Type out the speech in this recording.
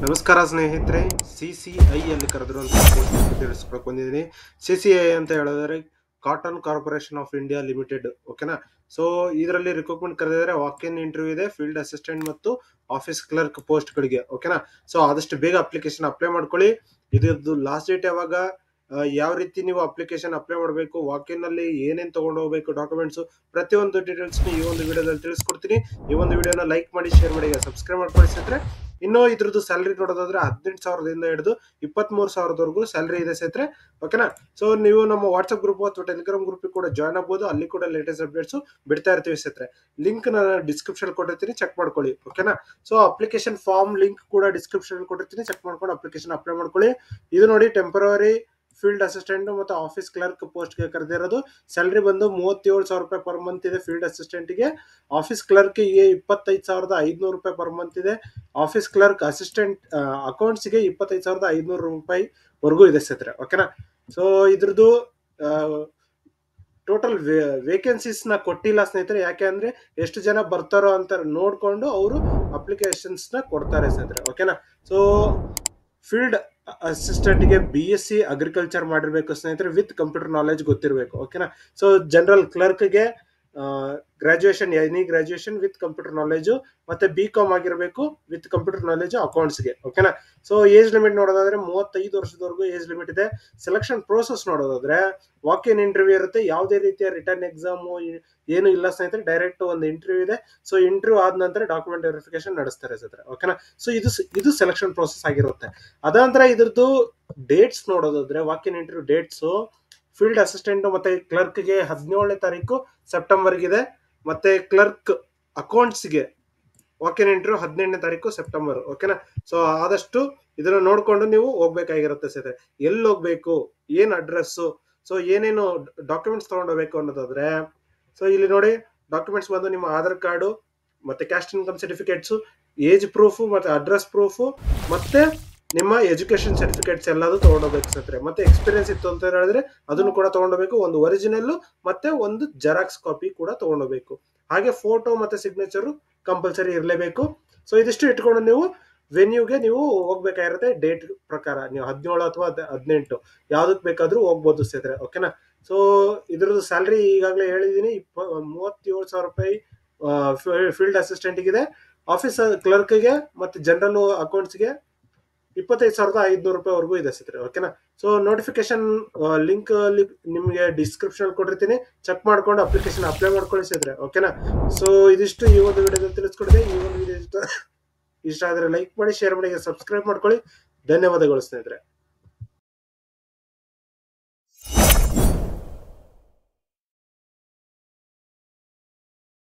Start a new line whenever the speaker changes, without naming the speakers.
ನಮಸ್ಕಾರ ಸ್ನೇಹಿತರೆ, CCI ಅಲ್ಲಿ ಕರೆದಿರುವಂತಹ ಪೋಸ್ಟ್ ತಿಳಿಸ್ಕೊಳಕ್ ಬಂದಿದ್ದೀನಿ. CCI ಅಂತ ಹೇಳಿದ್ರೆ cotton corporation of India limited. ಓಕೆನಾ. ಸೊ ಇದರಲ್ಲಿ ರಿಕ್ರೂಟ್ಮೆಂಟ್ ಕರೆದಿದ್ದಾರೆ. ವಾಕ್ ಇನ್ ಇಂಟರ್ವ್ಯೂ ಇದೆ, ಫೀಲ್ಡ್ ಅಸಿಸ್ಟೆಂಟ್ ಮತ್ತು ಆಫೀಸ್ ಕ್ಲರ್ಕ್ ಪೋಸ್ಟ್ ಗಳಿಗೆ. ಓಕೆನಾ. ಸೊ ಆದಷ್ಟು ಬೇಗ ಅಪ್ಲಿಕೇಶನ್ ಅಪ್ಲೈ ಮಾಡ್ಕೊಳ್ಳಿ. ಇದ್ರದ್ದು ಲಾಸ್ಟ್ ಡೇಟ್ ಯಾವಾಗ, ಯಾವ ರೀತಿ ನೀವು ಅಪ್ಲಿಕೇಶನ್ ಅಪ್ಲೈ ಮಾಡಬೇಕು, ವಾಕ್ ಇನ್ ಅಲ್ಲಿ ಏನೇನ್ ತಗೊಂಡು ಹೋಗಬೇಕು, ಡಾಕ್ಯುಮೆಂಟ್ಸ್, ಪ್ರತಿಯೊಂದು ಡೀಟೇಲ್ಸ್ ಈ ಒಂದು ವಿಡಿಯೋದಲ್ಲಿ ತಿಳಿಸ್ಕೊಡ್ತೀನಿ. ಈ ಒಂದು ವಿಡಿಯೋನ ಲೈಕ್ ಮಾಡಿ, ಶೇರ್ ಮಾಡಿ, ಸಬ್ಸ್ಕ್ರೈಬ್ ಮಾಡ್ಕೊಳ್ಳಿ. ಇನ್ನು ಇದ್ರದ್ದು ಸ್ಯಾಲರಿ ನೋಡೋದಾದ್ರೆ 18,000ದಿಂದ ಹಿಡಿದು 23,000ವರೆಗೂ ಸ್ಯಾಲರಿ ಇದೆ ಸ್ನೇಹಿತರೆ. ಓಕೆನಾ. ಸೊ ನೀವು ನಮ್ಮ ವಾಟ್ಸ್ಆಪ್ ಗ್ರೂಪ್ ಅಥವಾ ಟೆಲಿಗ್ರಾಮ್ ಗ್ರೂಪ್ ಕೂಡ ಜಾಯ್ನ್ ಆಗ್ಬೋದು. ಅಲ್ಲಿ ಕೂಡ ಲೇಟೆಸ್ಟ್ ಅಪ್ಡೇಟ್ಸ್ ಬಿಡ್ತಾ ಇರ್ತೀವಿ ಸ್ನೇಹಿತರೆ. ಲಿಂಕ್ ನಾನು ಡಿಸ್ಕ್ರಿಪ್ಷನ್ ಕೊಟ್ಟಿರ್ತೀನಿ, ಚೆಕ್ ಮಾಡ್ಕೊಳ್ಳಿ. ಓಕೆನಾ. ಸೊ ಅಪ್ಲಿಕೇಶನ್ ಫಾರ್ಮ್ ಲಿಂಕ್ ಕೂಡ ಡಿಸ್ಕ್ರಿಪ್ಷನ್ ಕೊಟ್ಟಿರ್ತೀನಿ, ಚೆಕ್ ಮಾಡ್ಕೊಂಡು ಅಪ್ಲಿಕೇಶನ್ ಅಪ್ಲೈ ಮಾಡ್ಕೊಳ್ಳಿ. ಇದು ನೋಡಿ, ಟೆಂಪರರಿ ಫೀಲ್ಡ್ ಅಸಿಸ್ಟೆಂಟ್ ಮತ್ತು ಆಫೀಸ್ ಕ್ಲರ್ಕ್ ಪೋಸ್ಟ್ ಗೆ ಕರೆದಿರೋದು. ಸ್ಯಾಲರಿ ಬಂದು 37,000 ರೂಪಾಯಿ ಪರ್ ಮಂತ್ ಇದೆ ಫೀಲ್ಡ್ ಅಸಿಸ್ಟೆಂಟ್ ಗೆ. ಆಫೀಸ್ ಕ್ಲರ್ಕ್ ಗೆ 25,500 ರೂಪಾಯಿ ಪರ್ ಮಂತ್ ಇದೆ. ಆಫೀಸ್ ಕ್ಲರ್ಕ್ ಅಸಿಸ್ಟೆಂಟ್ ಅಕೌಂಟ್ಸ್ ಗೆ 25,500 ರೂಪಾಯಿ ವರೆಗೂ ಇದೆ ಸ್ನೇಹಿತರೆ. ಓಕೆನಾ. ಸೊ ಇದ್ರದ್ದು ಟೋಟಲ್ ವೇಕೆನ್ಸೀಸ್ ನ ಕೊಟ್ಟಿಲ್ಲ ಸ್ನೇಹಿತರೆ. ಯಾಕೆ ಅಂದ್ರೆ ಎಷ್ಟು ಜನ ಬರ್ತಾರೋ ಅಂತ ನೋಡ್ಕೊಂಡು ಅವರು ಅಪ್ಲಿಕೇಶನ್ಸ್ ನ ಕೊಡ್ತಾರೆ ಸ್ನೇಹಿತರೆ. ಓಕೆನಾ. ಸೊ ಫೀಲ್ಡ್ ಅಸಿಸ್ಟೆಂಟ್ ಗೆ BSc ಅಗ್ರಿಕಲ್ಚರ್ ಮಾಡಿರ್ಬೇಕು ಸ್ನೇಹಿತರೆ, ವಿತ್ ಕಂಪ್ಯೂಟರ್ ನಾಲೆಜ್ ಗೊತ್ತಿರಬೇಕು. ಓಕೆನಾ. ಸೊ ಜನರಲ್ ಕ್ಲರ್ಕ್ ಗೆ graduation, any graduation with computer knowledge, ಮತ್ತೆ BCom ಆಗಿರಬೇಕು ವಿತ್ ಕಂಪ್ಯೂಟರ್ ನಾಲೆಜ್ ಅಕೌಂಟ್ಸ್ ಗೆ. ಓಕೆನಾ. ಸೊ ಏಜ್ ಲಿಮಿಟ್ ನೋಡೋದಾದ್ರೆ 35 ವರ್ಷದವರೆಗೂ ಏಜ್ ಲಿಮಿಟ್ ಇದೆ. ಸೆಲೆಕ್ಷನ್ ಪ್ರೋಸೆಸ್ ನೋಡೋದಾದ್ರೆ ವಾಕ್ ಇನ್ ಇಂಟರ್ವ್ಯೂ ಇರುತ್ತೆ. ಯಾವುದೇ ರೀತಿಯ ರಿಟರ್ನ್ ಎಕ್ಸಾಮ್ ಏನು ಇಲ್ಲ ಸ್ನೇಹಿತರೆ, ಡೈರೆಕ್ಟ್ ಒಂದು ಇಂಟರ್ವ್ಯೂ ಇದೆ. ಸೊ ಇಂಟರ್ವ್ಯೂ ಆದ ನಂತರ ಡಾಕ್ಯುಮೆಂಟ್ ವೆರಿಫಿಕೇಶನ್ ನಡೆಸ್ತಾರೆ ಸ್ನೇಹಿತರೆ. ಓಕೆನಾ. ಸೊ ಇದು ಸೆಲೆಕ್ಷನ್ ಪ್ರೋಸೆಸ್ ಆಗಿರುತ್ತೆ. ಅದಾಂತರ ಇದ್ರದ್ದು ಡೇಟ್ಸ್ ನೋಡೋದಾದ್ರೆ, walk in interview dates field assistant ಮತ್ತೆ ಕ್ಲರ್ಕ್ ಗೆ 17ನೇ ತಾರೀಕು ಸೆಪ್ಟೆಂಬರ್ ಇದೆ. ಮತ್ತೆ ಕ್ಲರ್ಕ್ ಅಕೌಂಟ್ಸ್ ಗೆ ವಾಕ್ ಇನ್ ಇಂಟರ್ವ್ಯೂ 18ನೇ ತಾರೀಕು ಸೆಪ್ಟೆಂಬರ್. ಓಕೆನಾ. ಸೊ ಆದಷ್ಟು ಇದನ್ನ ನೋಡ್ಕೊಂಡು ನೀವು ಹೋಗ್ಬೇಕಾಗಿರುತ್ತೆ ಸ್ನೇಹಿತರೆ. ಎಲ್ಲಿ ಹೋಗ್ಬೇಕು, ಏನ್ ಅಡ್ರೆಸ್, ಸೊ ಏನೇನು ಡಾಕ್ಯುಮೆಂಟ್ಸ್ ತಗೊಂಡೋಗ್ಬೇಕು ಅನ್ನೋದಾದ್ರೆ, ಸೊ ಇಲ್ಲಿ ನೋಡಿ, ಡಾಕ್ಯುಮೆಂಟ್ಸ್ ಬಂದು ನಿಮ್ಮ ಆಧಾರ್ ಕಾರ್ಡು, ಮತ್ತೆ caste income certificates, age proof, ಮತ್ತೆ ಅಡ್ರೆಸ್ ಪ್ರೂಫ್, ಮತ್ತೆ ನಿಮ್ಮ ಎಜುಕೇಶನ್ ಸರ್ಟಿಫಿಕೇಟ್ಸ್ ಎಲ್ಲದೂ ತಗೊಂಡೋಗ್ಬೇಕು ಸ್ನೇಹಿತರೆ. ಮತ್ತೆ ಎಕ್ಸ್ಪೀರಿಯನ್ಸ್ ಇತ್ತು ಅಂತ ಹೇಳಿದ್ರೆ ಅದನ್ನು ಕೂಡ ತಗೊಂಡೋಗ್ಬೇಕು. ಒಂದು ಒರಿಜಿನಲ್ ಮತ್ತೆ ಒಂದು ಜೆರಾಕ್ಸ್ ಕಾಪಿ ಕೂಡ ತಗೊಂಡೋಗ್ಬೇಕು. ಹಾಗೆ ಫೋಟೋ ಮತ್ತೆ ಸಿಗ್ನೇಚರ್ ಕಂಪಲ್ಸರಿ ಇರಲೇಬೇಕು. ಸೊ ಇದಿಷ್ಟು ಇಟ್ಕೊಂಡು ನೀವು ವೆನ್ಯೂಗೆ ನೀವು ಹೋಗ್ಬೇಕಾಗಿರುತ್ತೆ. ಡೇಟ್ ಪ್ರಕಾರ ನೀವು 17 ಅಥವಾ 18 ಯಾವ್ದಕ್ ಬೇಕಾದ್ರೂ ಹೋಗ್ಬೋದು ಸ್ನೇಹಿತರೆ. ಓಕೆನಾ. ಸೊ ಇದ್ರದ್ದು ಸ್ಯಾಲರಿ ಈಗಾಗಲೇ ಹೇಳಿದೀನಿ, 37,000 ರೂಪಾಯಿ ಫೀಲ್ಡ್ ಅಸಿಸ್ಟೆಂಟ್ ಇದೆ. ಆಫೀಸ್ ಕ್ಲರ್ಕ್ ಗೆ ಮತ್ತೆ ಜನರಲ್ ಅಕೌಂಟ್ಸ್ ಗೆ 25,500 ರೂಪಾಯಿವರೆಗೂ ಇದೆ ಸ್ನೇಹಿತರೆ. ಓಕೆನಾ. ಸೊ ನೋಟಿಫಿಕೇಶನ್ ಲಿಂಕ್ ನಿಮಗೆ ಡಿಸ್ಕ್ರಿಪ್ಷನ್ ಕೊಟ್ಟಿರ್ತೀನಿ, ಚೆಕ್ ಮಾಡ್ಕೊಂಡು ಅಪ್ಲಿಕೇಶನ್ ಅಪ್ಲೈ ಮಾಡ್ಕೊಳ್ಳಿ ಸ್ನೇಹಿತರೆ. ಓಕೆನಾ. ಸೊ ಇದಿಷ್ಟು ಈ ಒಂದು ವಿಡಿಯೋದಲ್ಲಿ ತಿಳಿಸ್ಕೊಡಿದೆ. ಈ ಒಂದು ವಿಡಿಯೋ ಇಷ್ಟ ಆದ್ರೆ ಲೈಕ್ ಮಾಡಿ, ಶೇರ್ ಮಾಡಿ, ಸಬ್ಸ್ಕ್ರೈಬ್ ಮಾಡ್ಕೊಳ್ಳಿ. ಧನ್ಯವಾದಗಳು ಸ್ನೇಹಿತರೆ.